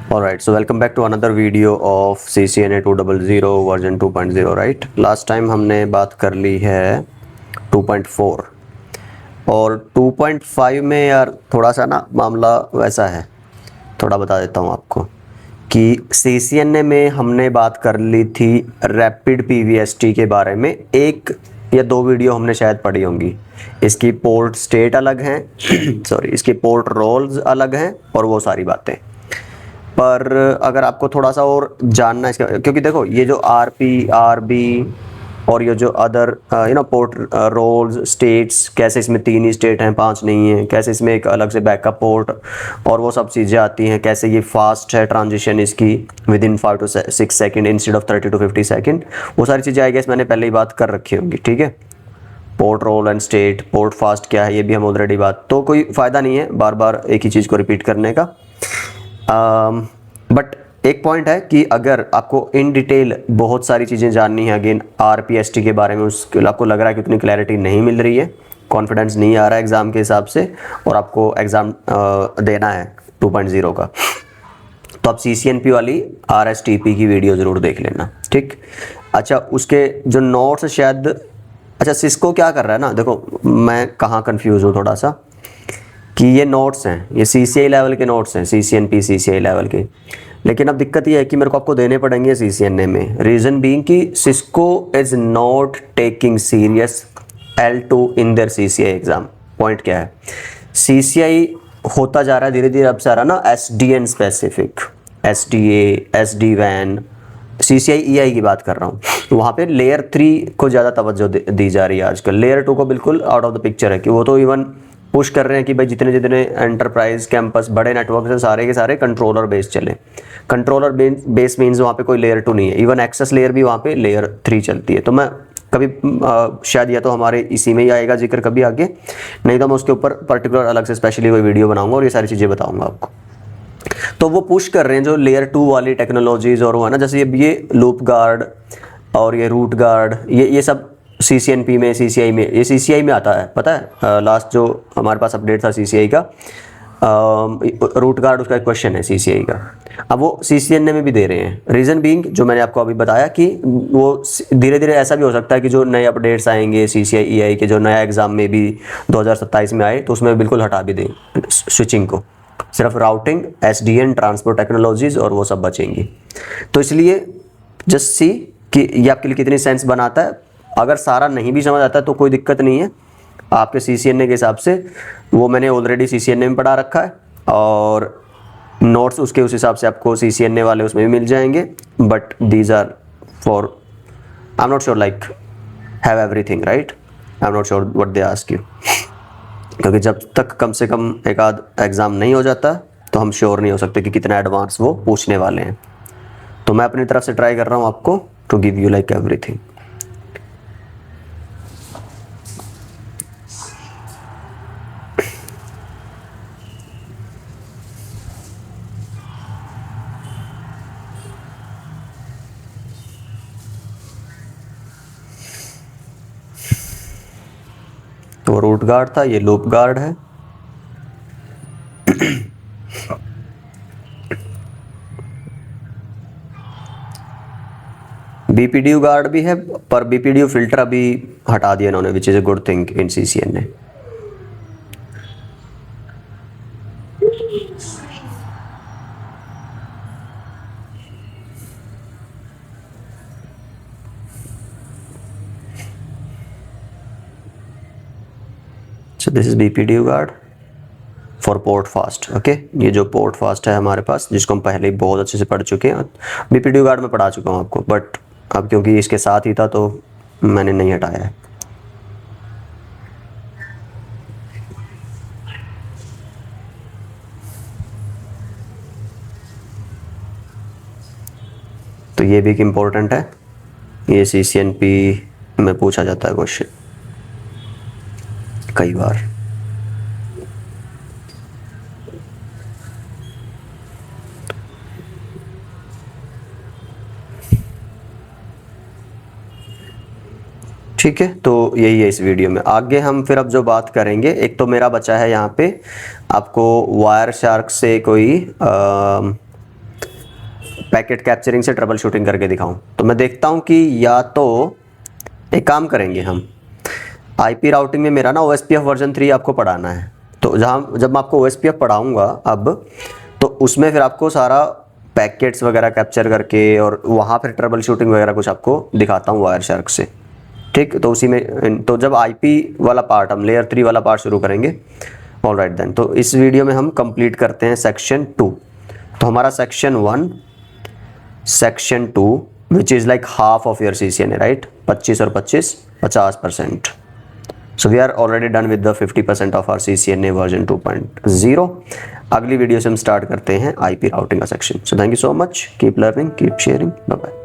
Alright, so welcome back to another video of CCNA 200 version 2.0 right. Last time हमने बात कर ली है 2.4 और 2.5 में यार थोड़ा सा ना मामला वैसा है, थोड़ा बता देता हूँ आपको कि CCNA में हमने बात कर ली थी रैपिड PVST के बारे में। एक या दो वीडियो हमने शायद पढ़ी होंगी। इसकी पोर्ट स्टेट अलग हैं सॉरी, इसकी पोर्ट रोल्स अलग हैं और वो सारी बातें। पर अगर आपको थोड़ा सा और जानना है इसका, क्योंकि देखो ये जो RP RB और ये जो अदर पोर्ट रोल्स स्टेट्स, कैसे इसमें 3 ही स्टेट हैं 5 नहीं है, कैसे इसमें एक अलग से बैकअप पोर्ट और वो सब चीज़ें आती हैं, कैसे ये फास्ट है ट्रांजिशन इसकी with in 5 to 6 second instead of 30 to 50 second, वो सारी चीज़ें आई गेस मैंने पहले ही बात कर रखी होंगी। ठीक है, port role and state, port fast क्या है ये भी हम ऑलरेडी बात, तो कोई फ़ायदा नहीं है बार बार एक ही चीज़ को रिपीट करने का। बट एक पॉइंट है कि अगर आपको इन डिटेल बहुत सारी चीज़ें जाननी है अगेन RPST के बारे में, उसके आपको लग रहा है कि उतनी क्लैरिटी नहीं मिल रही है, कॉन्फिडेंस नहीं आ रहा है एग्ज़ाम के हिसाब से और आपको एग्ज़ाम देना है 2.0 का, तो आप CCNP वाली RSTP की वीडियो ज़रूर देख लेना। ठीक, अच्छा उसके जो नोट्स शायद, अच्छा सिस्को क्या कर रहा है ना, देखो मैं कहाँ कंफ्यूज हूँ थोड़ा सा कि ये नोट्स हैं, ये CCI लेवल के नोट्स हैं, CCNP CCI लेवल के, लेकिन अब दिक्कत ये है कि मेरे को आपको देने पड़ेंगे CCNA में। रीज़न बीइंग कि Cisco is not taking serious L2 in their CCI exam. Point क्या है, CCI होता जा रहा है धीरे धीरे अब सारा ना SDN specific, SDA SD-WAN, CCI EI की बात कर रहा हूँ, तो वहाँ पे लेयर 3 को ज़्यादा तवज्जो दी जा रही है आजकल। लेयर 2 को बिल्कुल आउट ऑफ द पिक्चर है कि वो तो इवन पुश कर रहे हैं कि भाई जितने जितने एंटरप्राइज कैंपस बड़े नेटवर्क हैं सारे के सारे कंट्रोलर बेस चले। कंट्रोलर बेस मीन्स वहाँ पे कोई लेयर 2 नहीं है, इवन एक्सेस लेयर भी वहाँ पे लेयर 3 चलती है। तो मैं कभी शायद या तो हमारे इसी में ही आएगा जिक्र कभी आगे, नहीं तो मैं उसके ऊपर पर्टिकुलर अलग से स्पेशली कोई वीडियो बनाऊंगा और ये सारी चीज़ें बताऊंगा आपको। तो वो पुश कर रहे हैं जो लेयर 2 वाली टेक्नोलॉजीज़ और वो है ना, जैसे ये लूप गार्ड और ये रूट गार्ड, ये सब CCNP में CCI में, ये CCI में आता है पता है। लास्ट जो हमारे पास अपडेट था CCI का, रूट गार्ड उसका एक क्वेश्चन है CCI का, अब वो CCNA में भी दे रहे हैं। रीज़न बीइंग जो मैंने आपको अभी बताया कि वो धीरे धीरे ऐसा भी हो सकता है कि जो नए अपडेट्स आएंगे CCI EI के, जो नया एग्ज़ाम में भी 2027 में आए, तो उसमें बिल्कुल हटा भी दें स्विचिंग को, सिर्फ राउटिंग SDN ट्रांसपोर्ट टेक्नोलॉजीज़ और वो सब बचेंगी। तो इसलिए जस्ट सी कि ये आपके लिए कितनी सेंस बनाता है। अगर सारा नहीं भी समझ आता है तो कोई दिक्कत नहीं है, आपके CCNA के हिसाब से वो मैंने ऑलरेडी CCNA में पढ़ा रखा है और नोट्स उसके उस हिसाब से आपको CCNA वाले उसमें भी मिल जाएंगे। But these are for, I am not sure like have everything right, I am not sure what they ask you, क्योंकि जब तक कम से कम एक आध एग्ज़ाम नहीं हो जाता तो हम श्योर नहीं हो सकते कि कितना एडवांस वो पूछने वाले हैं। तो मैं अपनी तरफ से ट्राई कर रहा हूँ आपको to give you like everything. तो रूट गार्ड था, ये लूप गार्ड है। BPDU गार्ड भी है, पर BPDU फिल्टर अभी हटा दिया इन्होंने, which is a good thing in CCNA। So this is BPDU guard for port fast, okay ये जो पोर्ट फास्ट है हमारे पास, जिसको हम पहले ही बहुत अच्छे से पढ़ चुके हैं, BPDU गार्ड में पढ़ा चुका हूँ आपको, बट अब क्योंकि इसके साथ ही था तो मैंने नहीं हटाया है। तो ये भी एक इम्पोर्टेंट है, ये CCNP में पूछा जाता है क्वेश्चन कई बार। ठीक है, तो यही है इस वीडियो में। आगे हम फिर अब जो बात करेंगे, एक तो मेरा बचा है यहाँ पे आपको वायर शार्क से कोई पैकेट कैप्चरिंग से ट्रबल शूटिंग करके दिखाऊं। तो मैं देखता हूं कि या तो एक काम करेंगे हम, आईपी राउटिंग में मेरा ना OSPF वर्जन 3 आपको पढ़ाना है। तो जब मैं आपको OSPF पढ़ाऊंगा अब, तो उसमें फिर आपको सारा पैकेट्स वगैरह कैप्चर करके और वहाँ फिर ट्रबल शूटिंग वगैरह कुछ आपको दिखाता हूँ वायरशार्क से, ठीक। तो उसी में तो जब आईपी वाला पार्ट, हम लेयर 3 वाला पार्ट शुरू करेंगे। ऑलराइट देन, तो इस वीडियो में हम कंप्लीट करते हैं सेक्शन 2। तो हमारा section 1, section 2 which is like half of your CCNA, right. 25 और 25 50%। So we are already done with the 50% of our CCNA version 2.0. अगली वीडियो से हम स्टार्ट करते हैं IP राउटिंग का section. So thank you so much. Keep learning, keep sharing. Bye bye.